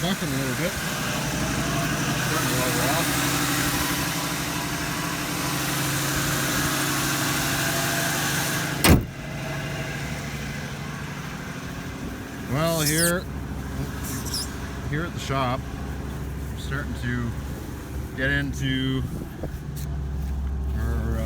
bucking a little bit. Starting to level off. Well, here at the shop, we're starting to get into our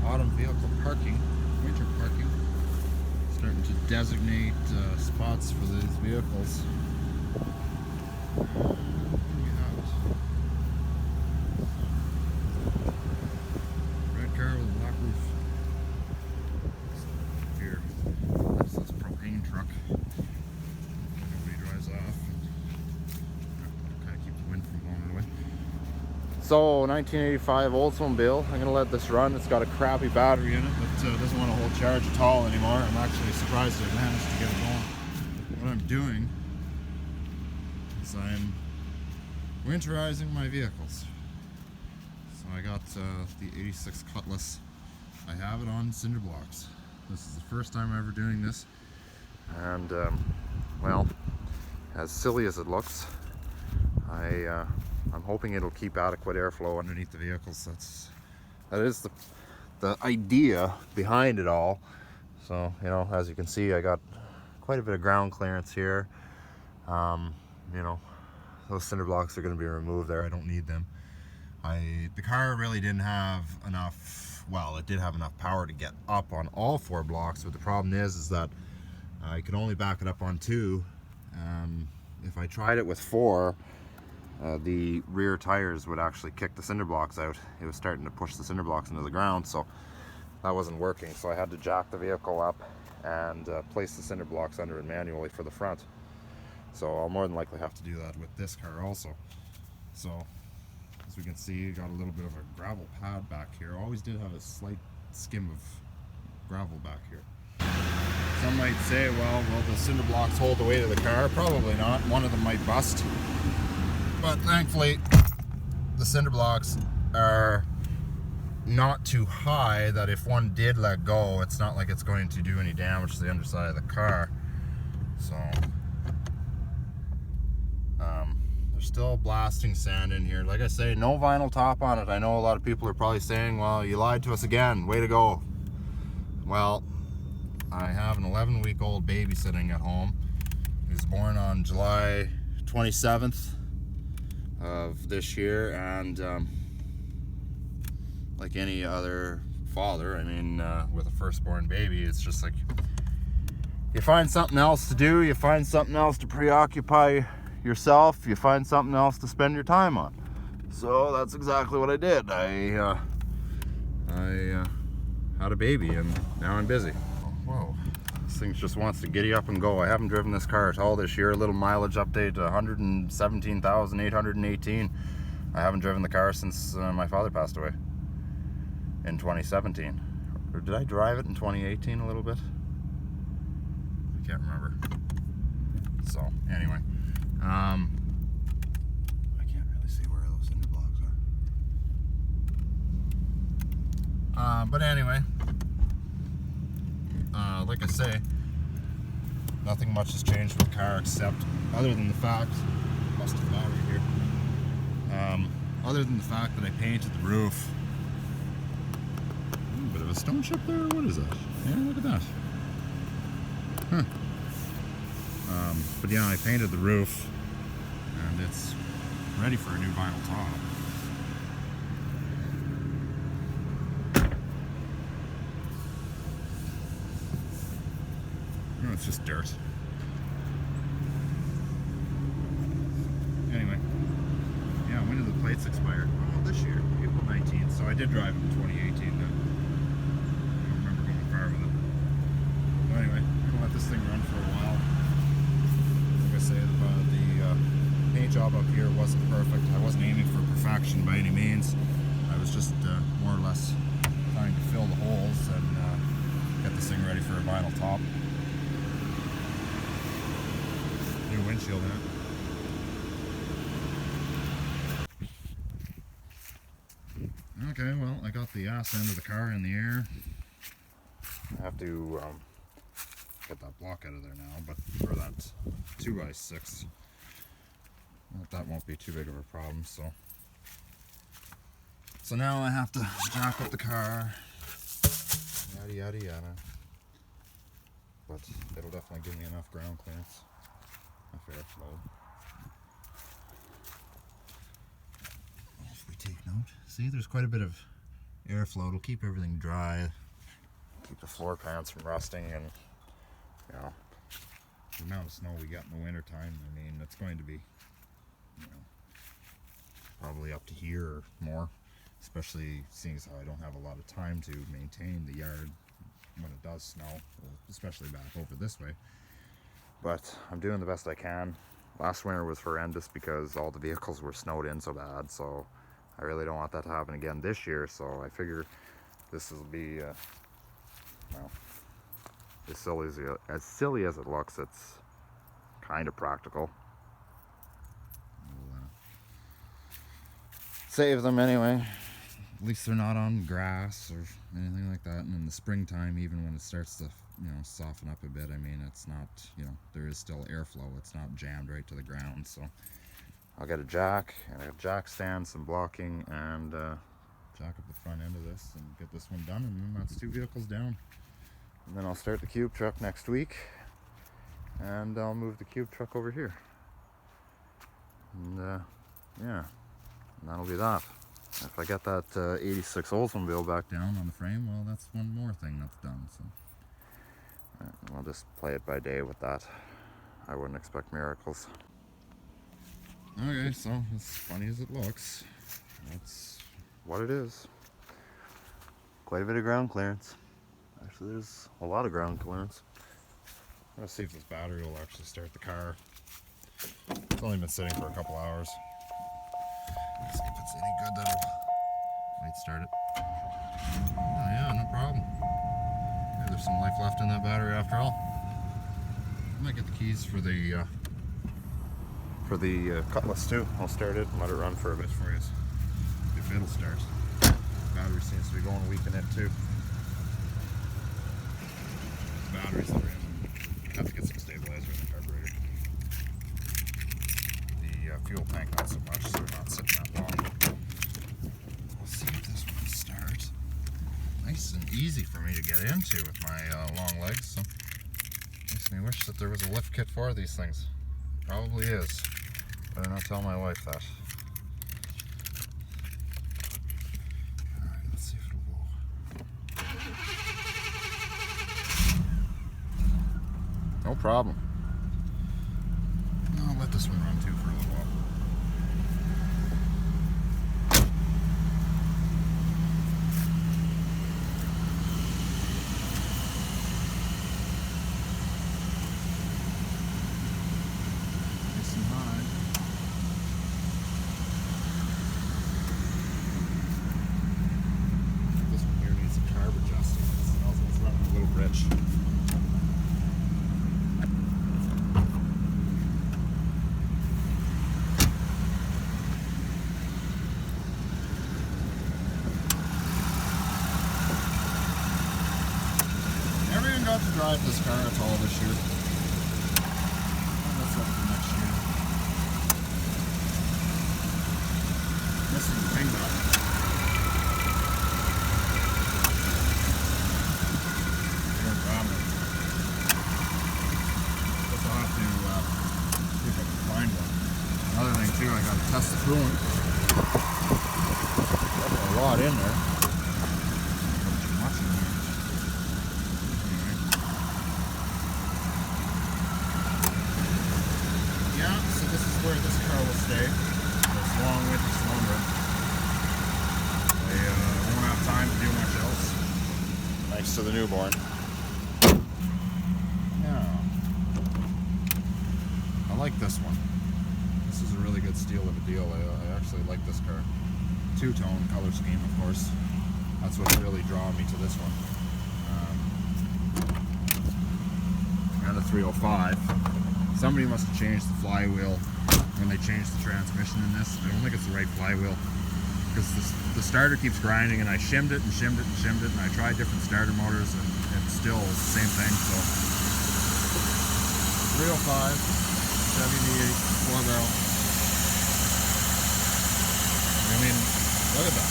autumn vehicle parking, winter parking. Starting to designate spots for these vehicles. Red car with a black roof. Here, that's this propane truck. Nobody drives off. Kind of keep the wind from blowing away. So, 1985 Oldsmobile. I'm gonna let this run. It's got a crappy battery in it that doesn't want to hold charge at all anymore. I'm actually surprised I managed to get it going. What I'm doing is I'm winterizing my vehicles. So I got the 86 Cutlass. I have it on cinder blocks. This is the first time I'm ever doing this. And, well, as silly as it looks, I'm hoping it'll keep adequate airflow underneath the vehicles. That is the idea behind it all. So, you know, as you can see, I got quite a bit of ground clearance here. You know, those cinder blocks are going to be removed there. I don't need them. The car really didn't have enough, well, it did have enough power to get up on all 4 blocks, but the problem is that I could only back it up on 2. If I tried it with 4, the rear tires would actually kick the cinder blocks out. It was starting to push the cinder blocks into the ground, so that wasn't working. So I had to jack the vehicle up and place the cinder blocks under it manually for the front. So I'll more than likely have to do that with this car also. So as we can see, got a little bit of a gravel pad back here. Always did have a slight skim of gravel back here. Some might say, well, will the cinder blocks hold the weight of the car? Probably not. One of them might bust. But thankfully, the cinder blocks are not too high that if one did let go, it's not like it's going to do any damage to the underside of the car. So, there's still blasting sand in here. Like I say, no vinyl top on it. I know a lot of people are probably saying, well, you lied to us again. Way to go. Well, I have an 11-week-old baby sitting at home. He was born on July 27th. Of this year, and like any other father, I mean, with a firstborn baby, it's just like you find something else to do, you find something else to preoccupy yourself, you find something else to spend your time on. So that's exactly what I did. I had a baby, and now I'm busy. Whoa. This thing just wants to giddy up and go. I haven't driven this car at all this year. A little mileage update, 117,818. I haven't driven the car since my father passed away in 2017. Or did I drive it in 2018 a little bit? I can't remember. So, anyway. I can't really see where those cinder blocks are. But anyway. Like I say, nothing much has changed with the car except, other than the fact, lost the battery here. Other than the fact that I painted the roof. A bit of a stone chip there. What is that? Yeah, look at that. Huh. But yeah, I painted the roof, and it's ready for a new vinyl top. No, it's just dirt. Anyway, yeah, when did the plates expire? Oh, this year, April 19th. So I did drive it in 2018 then. I don't remember going far with it. But anyway, I'm gonna let this thing run for a while. Like I say, the paint job up here wasn't perfect. I wasn't aiming for perfection by any means. I was just more or less trying to fill the holes and get this thing ready for a vinyl top. New windshield in it. Okay, well, I got the ass end of the car in the air. I have to get that block out of there now, but or that 2 2x6. That won't be too big of a problem. So now I have to jack up the car, yada yada yada. But it'll definitely give me enough ground clearance, enough airflow. If we take note, see, there's quite a bit of airflow. It'll keep everything dry, keep the floor pans from rusting, and you know, the amount of snow we get in the winter time, I mean, it's going to be, you know, probably up to here or more, especially seeing as how I don't have a lot of time to maintain the yard when it does snow, especially back over this way. But I'm doing the best I can. Last winter was horrendous because all the vehicles were snowed in so bad, so I really don't want that to happen again this year. So I figure this will be well, as silly as it looks, it's kind of practical. We'll save them anyway. At least they're not on grass or anything like that. And in the springtime, even when it starts to, you know, soften up a bit, I mean, it's not, you know, there is still airflow. It's not jammed right to the ground. So I'll get a jack and a jack stand, some blocking, and jack up the front end of this and get this one done. And then that's 2 vehicles down. And then I'll start the cube truck next week, and I'll move the cube truck over here. And yeah, and that'll be that. If I get that 86 Oldsmobile back down on the frame, well, that's one more thing that's done. So I'll just play it by day with that. I wouldn't expect miracles. Okay, so as funny as it looks, that's what it is. Quite a bit of ground clearance. Actually, there's a lot of ground clearance. I'm gonna see if this battery will actually start the car. It's only been sitting for a couple hours. See if it's any good. That'll might start it. Oh yeah, no problem. Yeah, there's some life left in that battery after all. I might get the keys for the Cutlass too. I'll start it and let it run for a bit for you. If it'll start. The battery seems to be going weak in it too. The batteries that are in. Have to get some stabilizer in the carburetor. The fuel tank not so much, so we're not sitting that long. We'll see if this one starts. Nice and easy for me to get into with my long legs. So makes me wish that there was a lift kit for these things. Probably is. Better not tell my wife that. Alright, let's see if it'll go. No problem. I'll let this one run too for a little while. Nice and high. This one here needs some carb adjusting. It smells like it's running a little rich. To drive this car at all this year. That's up for next year. Missing the wing nut. Guess I'll have to see if I can find one. Another thing too, I gotta test the coolant. Got a lot in there. Too much in there. Where this car will stay this long winter slumber. I won't have time to do much else. Thanks to the newborn. Yeah. I like this one. This is a really good steal of a deal. I actually like this car. Two-tone color scheme, of course. That's what's really drawing me to this one. And a 305. Somebody must have changed the flywheel when they changed the transmission in this. I don't think it's the right flywheel because the starter keeps grinding, and I shimmed it and shimmed it and shimmed it, and I tried different starter motors and it's still the same thing. So 305 Chevy V8 4-barrel. I mean, look at that.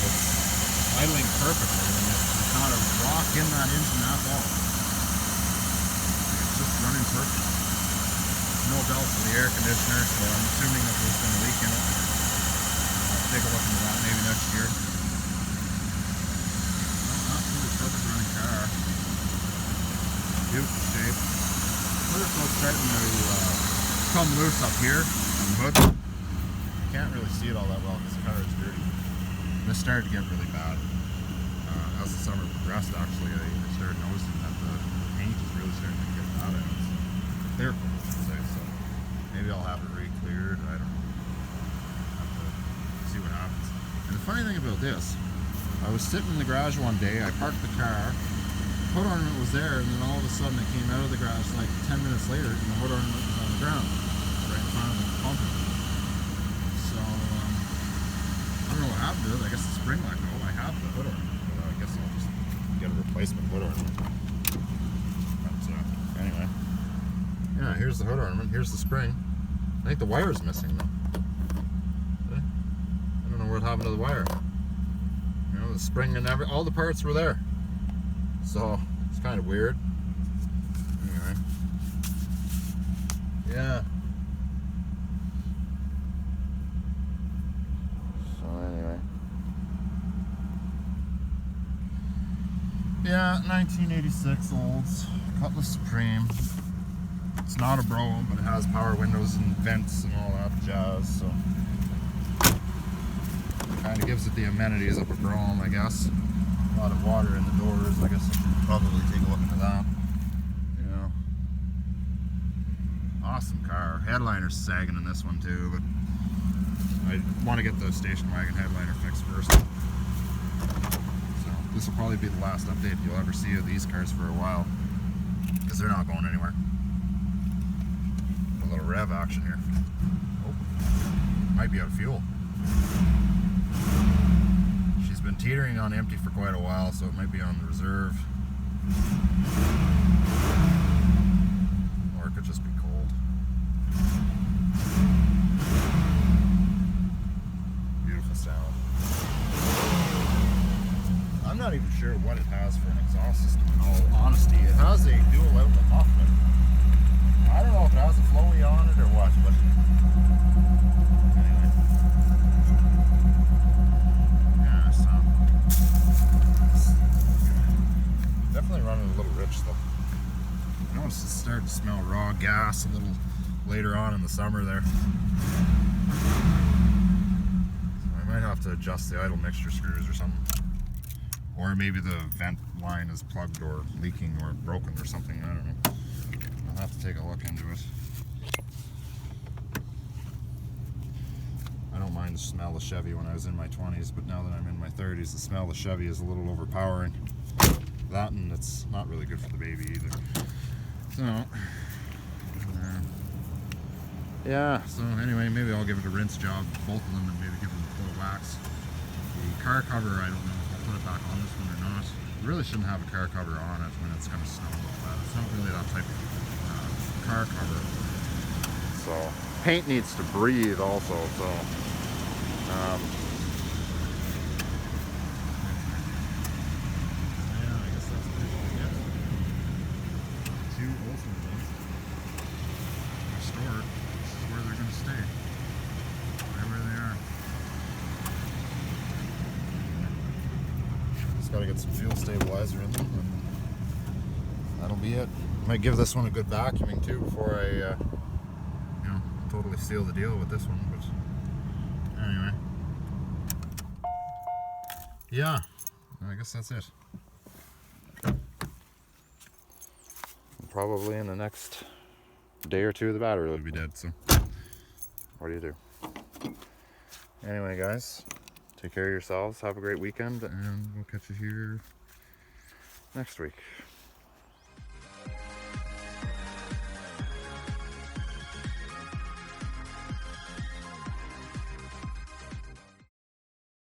It's idling perfectly. I mean, you kind of rock in that engine, that's all. It's just running perfect. No belts for the air conditioner, so I'm assuming that there's been a leak in it. I'll take a look into that maybe next year. Absolutely perfect running car. Beautiful shape. Other folks starting to come loose up here on the hood. You can't really see it all that well because the car is dirty. This started to get really bad. As the summer progressed, actually, I started noticing that the paint is really starting to get bad. And it's clear coat, I should say. So maybe I'll have it re-cleared. I don't know. Have to see what happens. And the funny thing about this, I was sitting in the garage one day. I parked the car. Hood ornament was there, and then all of a sudden it came out of the garage like 10 minutes later, and the hood ornament was on the ground, right in front of the pump. So I don't know what happened to it. I guess the spring let go. I have the hood ornament, but I guess I'll just get a replacement hood ornament. But anyway, yeah, here's the hood ornament. Here's the spring. I think the wire's missing though. I don't know what happened to the wire. You know, the spring and all the parts were there. So it's kind of weird. Anyway, yeah. So anyway, yeah, 1986 Olds Cutlass Supreme. It's not a Bro, but it has power windows and vents and all that jazz. So kind of gives it the amenities of a Brougham, I guess. A lot of water in the doors. I guess I should probably take a look into that. You know, awesome car. Headliner's sagging in this one too, but I want to get the station wagon headliner fixed first. So this will probably be the last update you'll ever see of these cars for a while, because they're not going anywhere. A little rev action here. Oh, might be out of fuel. Been teetering on empty for quite a while, so it might be on the reserve, or it could just be cold. Beautiful sound. I'm not even sure what it has for an exhaust system, in all honesty. It has a dual outlet muffler. I don't know if it has a flowy on it or what, but definitely running a little rich though. I noticed it started to smell raw gas a little later on in the summer there. So I might have to adjust the idle mixture screws or something. Or maybe the vent line is plugged or leaking or broken or something. I don't know. I'll have to take a look into it. I don't mind the smell of Chevy when I was in my 20s, but now that I'm in my 30s, the smell of Chevy is a little overpowering. That, and it's not really good for the baby either. So, yeah, so anyway, maybe I'll give it a rinse job, both of them, and maybe give them a full wax. The car cover, I don't know if I'll put it back on this one or not. You really shouldn't have a car cover on it when it's going to snow and all that. It's not really that type of car cover. So, paint needs to breathe also, so got to get some fuel stabilizer in them, and that'll be it. Might give this one a good vacuuming too before I, you know, totally seal the deal with this one. But anyway, yeah, I guess that's it. Probably in the next day or two, the battery will be dead. So, what do you do? Anyway, guys. Take care of yourselves. Have a great weekend, and we'll catch you here next week.